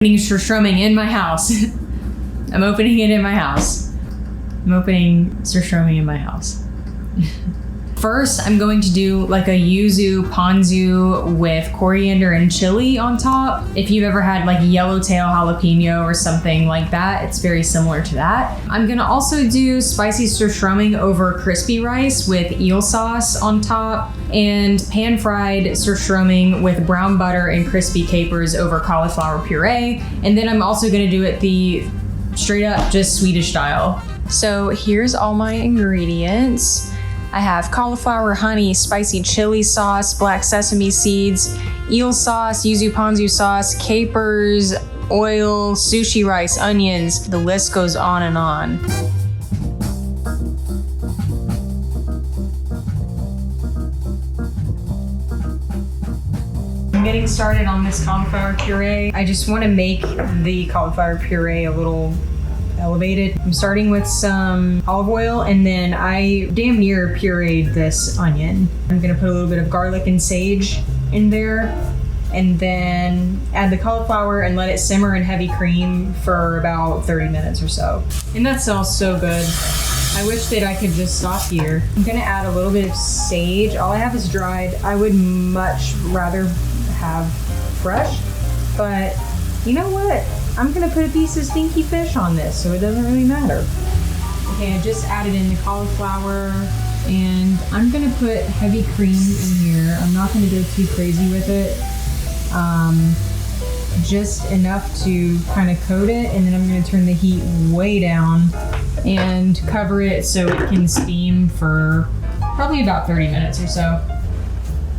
Opening Surstromming in my house. I'm opening it in my house. I'm opening Surstromming in my house. First, I'm going to do like a yuzu ponzu with coriander and chili on top. If you've ever had like yellowtail jalapeno or something like that, it's very similar to that. I'm gonna also do spicy Surstromming over crispy rice with eel sauce on top, and pan-fried Surstromming with brown butter and crispy capers over cauliflower puree. And then I'm also gonna do it the straight up just Swedish style. So here's all my ingredients. I have cauliflower, honey, spicy chili sauce, black sesame seeds, eel sauce, yuzu ponzu sauce, capers, oil, sushi rice, onions. The list goes on and on. I'm getting started on this cauliflower puree. I just want to make the cauliflower puree a little elevated. I'm starting with some olive oil, and then I damn near pureed this onion. I'm gonna put a little bit of garlic and sage in there, and then add the cauliflower and let it simmer in heavy cream for about 30 minutes or so. And that smells so good. I wish that I could just stop here. I'm gonna add a little bit of sage. All I have is dried. I would much rather have fresh, but you know what? I'm gonna put a piece of stinky fish on this, so it doesn't really matter. Okay, I just added in the cauliflower, and I'm gonna put heavy cream in here. I'm not gonna go too crazy with it. Just enough to kind of coat it, and then I'm gonna turn the heat way down and cover it so it can steam for probably about 30 minutes or so.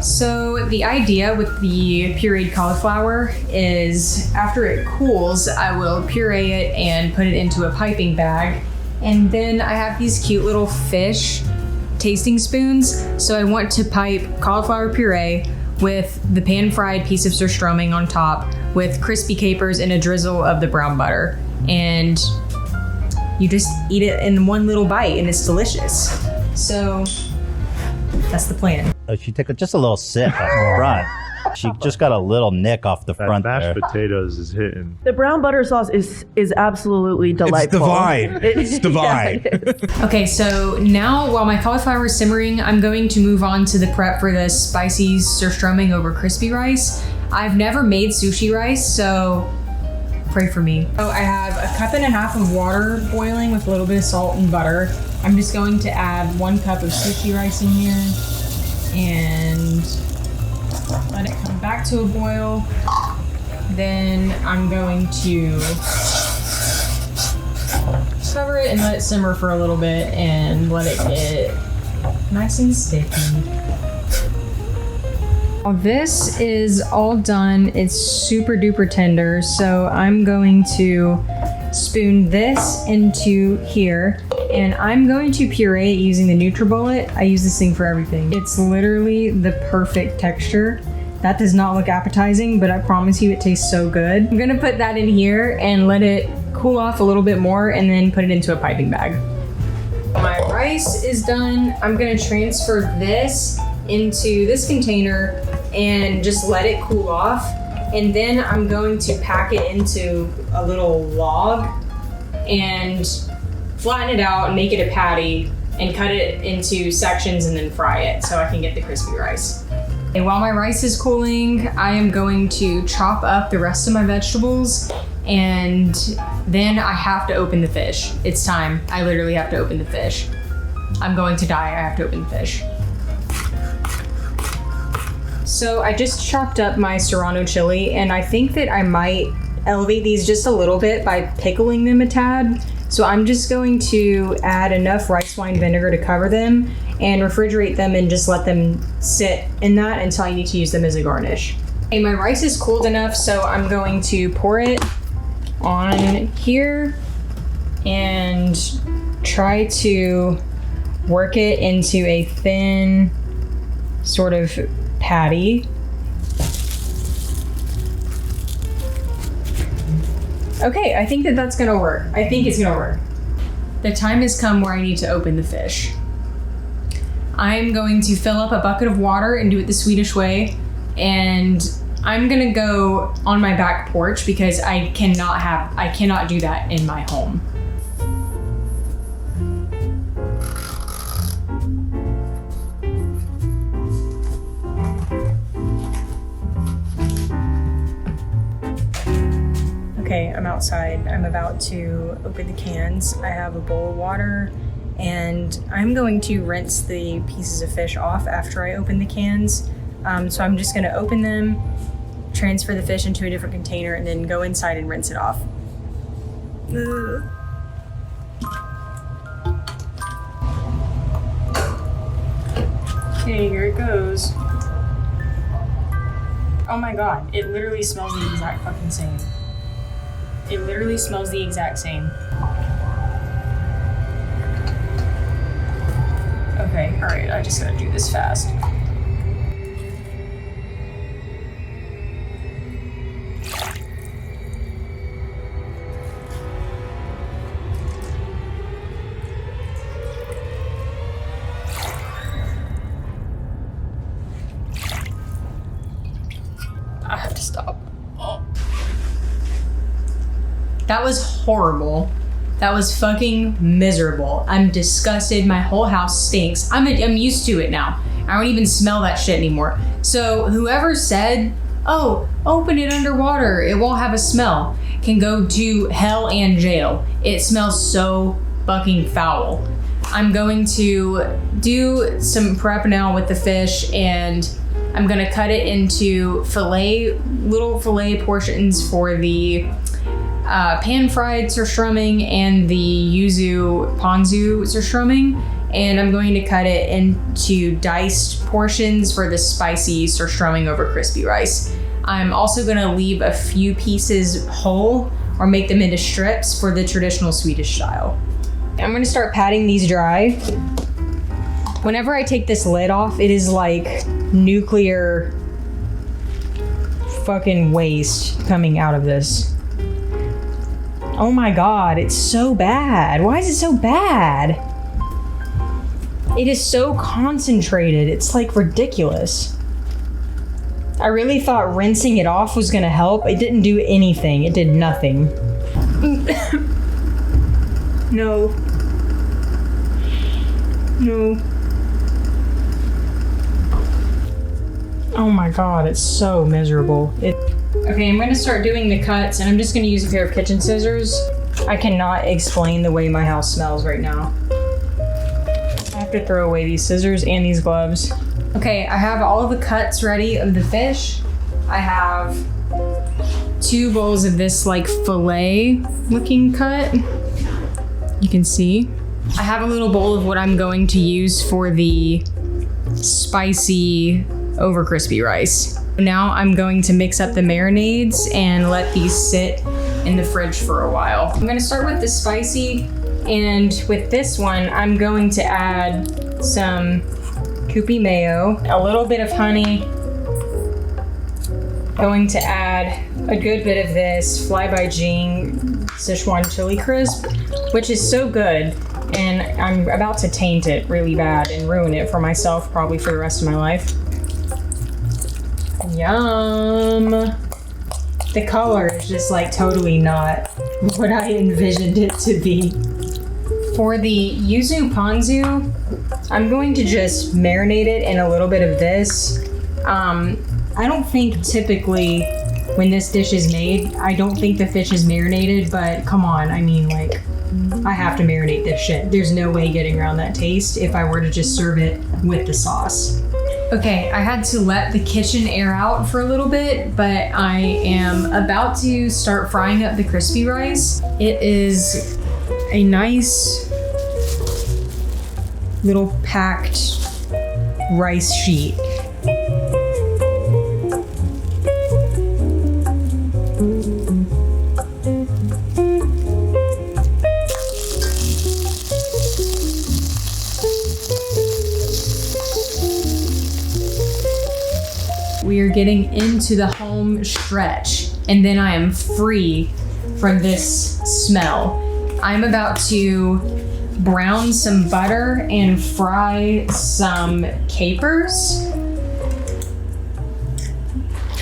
So the idea with the pureed cauliflower is after it cools, I will puree it and put it into a piping bag. And then I have these cute little fish tasting spoons. So I want to pipe cauliflower puree with the pan-fried piece of Surstromming on top with crispy capers and a drizzle of the brown butter. And you just eat it in one little bite and it's delicious. So that's the plan. She took just a little sip up front. She just got a little nick off the front mashed there. potatoes is hitting. The brown butter sauce is absolutely delightful. It's divine. It is. Okay, so now while my cauliflower is simmering, I'm going to move on to the prep for the spicy Surstromming over crispy rice. I've never made sushi rice, so pray for me. So I have 1.5 cups of water boiling with a little bit of salt and butter. I'm just going to add 1 cup of sushi rice in here and let it come back to a boil. Then I'm going to cover it and let it simmer for a little bit and let it get nice and sticky. This is all done. It's super duper tender, so I'm going to spoon this into here, and I'm going to puree it using the NutriBullet. I use this thing for everything. It's literally the perfect texture. That does not look appetizing, but I promise you it tastes so good. I'm gonna put that in here and let it cool off a little bit more and then put it into a piping bag. My rice is done. I'm gonna transfer this into this container and just let it cool off. And then I'm going to pack it into a little log and flatten it out and make it a patty and cut it into sections and then fry it so I can get the crispy rice. And while my rice is cooling, I am going to chop up the rest of my vegetables, and then I have to open the fish. It's time. I literally have to open the fish. I'm going to die. I have to open the fish. So I just chopped up my serrano chili, and I think that I might elevate these just a little bit by pickling them a tad. So I'm just going to add enough rice wine vinegar to cover them and refrigerate them and just let them sit in that until I need to use them as a garnish. Okay, my rice is cooled enough, so I'm going to pour it on here and try to work it into a thin sort of patty. Okay, I think that that's gonna work. I think it's gonna work. The time has come where I need to open the fish. I'm going to fill up a bucket of water and do it the Swedish way and I'm gonna go on my back porch because I cannot do that in my home. Okay, I'm outside. I'm about to open the cans. I have a bowl of water and I'm going to rinse the pieces of fish off after I open the cans. So I'm just gonna open them, transfer the fish into a different container, and then go inside and rinse it off. Ugh. Okay, here it goes. Oh my god, it literally smells the exact fucking same. It literally smells the exact same. Okay, alright, I just gotta do this fast. I have to stop. Oh. That was horrible. That was fucking miserable. I'm disgusted. My whole house stinks. I'm used to it now. I don't even smell that shit anymore. So whoever said, oh, open it underwater, it won't have a smell, can go to hell and jail. It smells so fucking foul. I'm going to do some prep now with the fish, and I'm gonna cut it into little fillet portions for the pan-fried surströmming and the yuzu ponzu surströmming, and I'm going to cut it into diced portions for the spicy surströmming over crispy rice. I'm also gonna leave a few pieces whole or make them into strips for the traditional Swedish style. I'm gonna start patting these dry. Whenever I take this lid off, it is like nuclear fucking waste coming out of this. Oh my god, it's so bad. Why is it so bad? It is so concentrated. It's like ridiculous. I really thought rinsing it off was gonna help. It didn't do anything. It did nothing. No. No. Oh my god, it's so miserable. Okay, I'm gonna start doing the cuts, and I'm just gonna use a pair of kitchen scissors. I cannot explain the way my house smells right now. I have to throw away these scissors and these gloves. Okay, I have all of the cuts ready of the fish. I have 2 bowls of this like fillet looking cut. You can see. I have a little bowl of what I'm going to use for the spicy over crispy rice. Now I'm going to mix up the marinades and let these sit in the fridge for a while. I'm gonna start with the spicy, and with this one, I'm going to add some Kewpie mayo, a little bit of honey, going to add a good bit of this Fly by Jing Sichuan chili crisp, which is so good, and I'm about to taint it really bad and ruin it for myself probably for the rest of my life. Yum! The color is just like totally not what I envisioned it to be. For the yuzu ponzu, I'm going to just marinate it in a little bit of this. I don't think typically when this dish is made, I don't think the fish is marinated, but come on, I mean, like, I have to marinate this shit. There's no way getting around that taste if I were to just serve it with the sauce. Okay, I had to let the kitchen air out for a little bit, but I am about to start frying up the crispy rice. It is a nice little packed rice sheet. We are getting into the home stretch, and then I am free from this smell. I'm about to brown some butter and fry some capers.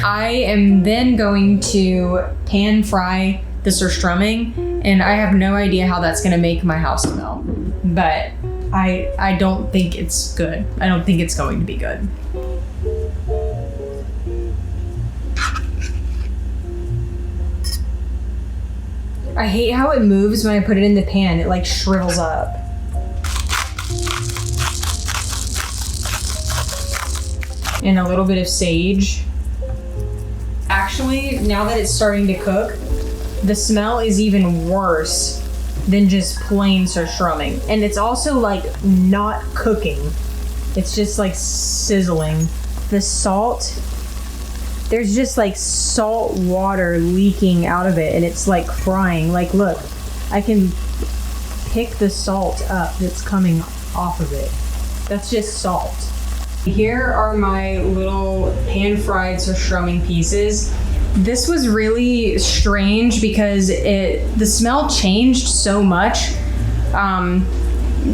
I am then going to pan fry the surstrumming, and I have no idea how that's going to make my house smell. But I don't think it's good. I don't think it's going to be good. I hate how it moves when I put it in the pan. It like shrivels up. And a little bit of sage. Actually, now that it's starting to cook, the smell is even worse than just plain surstrumming. And it's also like not cooking. It's just like sizzling. The salt, there's just like salt water leaking out of it and it's like frying. Like look, I can pick the salt up that's coming off of it. That's just salt. Here are my little pan-fried surstrumming pieces. This was really strange because the smell changed so much.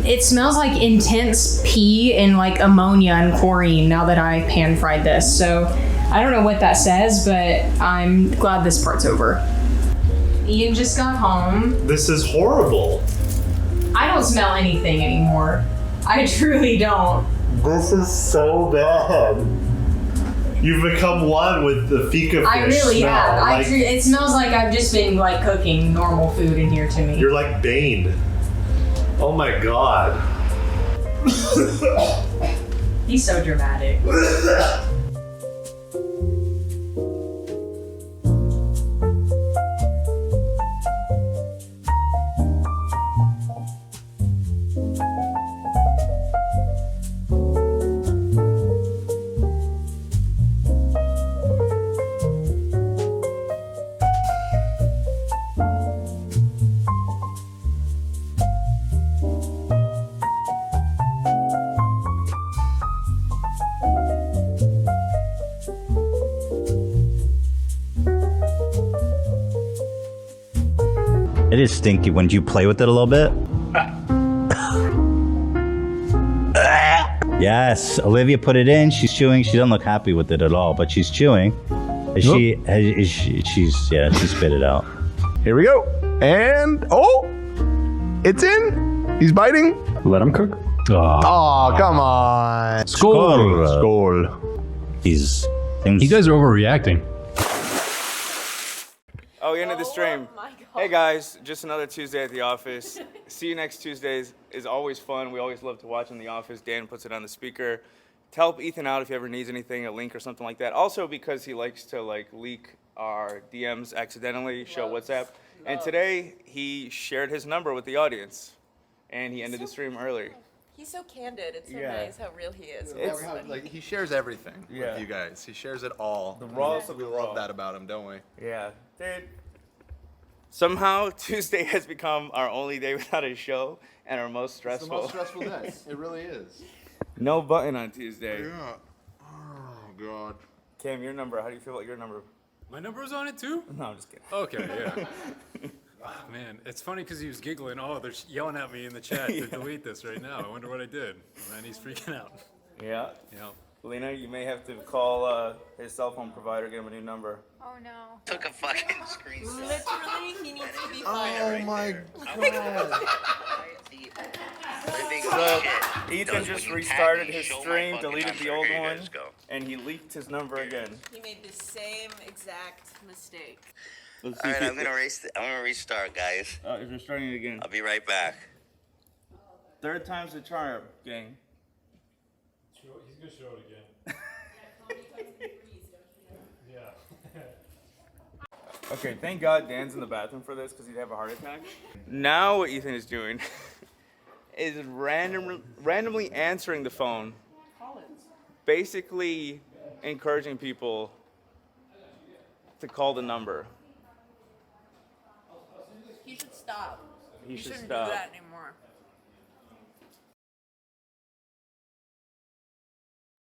It smells like intense pee and like ammonia and chlorine now that I pan-fried this. So I don't know what that says, but I'm glad this part's over. Ian just got home. This is horrible. I don't smell anything anymore. I truly don't. This is so bad. You've become one with the fika fish. I really smell. have. Like, It smells like I've just been like cooking normal food in here to me. you're like Bane. Oh my god. He's so dramatic. It is stinky. When you play with it a little bit? Yes, Olivia put it in. She's chewing. She doesn't look happy with it at all, but she's chewing. She spit it out. Here we go. And, it's in. He's biting. Let him cook. Oh, come on. Skål. Skål. These things. You guys are overreacting. Oh, we ended the stream. Hey guys, just another Tuesday at the office. See you next Tuesday is always fun. We always love to watch in the office. Dan puts it on the speaker to help Ethan out if he ever needs anything, a link or something like that. Also because he likes to like leak our DMs accidentally, show WhatsApp. And today he shared his number with the audience, and he ended the stream early. He's so candid. It's so Yeah. nice how real he is. Like he shares everything Yeah. with you guys. He shares it all. The rawest of we the love raw. that about him, don't we? Yeah, dude. Somehow Tuesday has become our only day without a show and our most stressful. It's the most stressful day. It really is. No button on Tuesday. Yeah. Oh God. Cam, your number. How do you feel about your number? My number's on it too? No, I'm just kidding. Okay, yeah. Oh, man, it's funny because he was giggling. Oh, they're yelling at me in the chat to delete this right now. I wonder what I did. And then he's freaking out. Yeah. You know. Lena, you may have to call his cell phone provider, get him a new number. Oh no. Took a fucking screenshot. Literally, he needs to be Oh fired. my So, Ethan just restarted his stream, deleted the old one, and he leaked his number again. He made the same exact mistake. Let's see All if right, he- I'm gonna restart, guys. He's restarting it again. I'll be right back. Third time's the charm, gang. He's going to show it again. Okay, thank God Dan's in the bathroom for this because he'd have a heart attack. Now what Ethan is doing is randomly answering the phone, basically encouraging people to call the number. He should stop. He should shouldn't stop. do that anymore.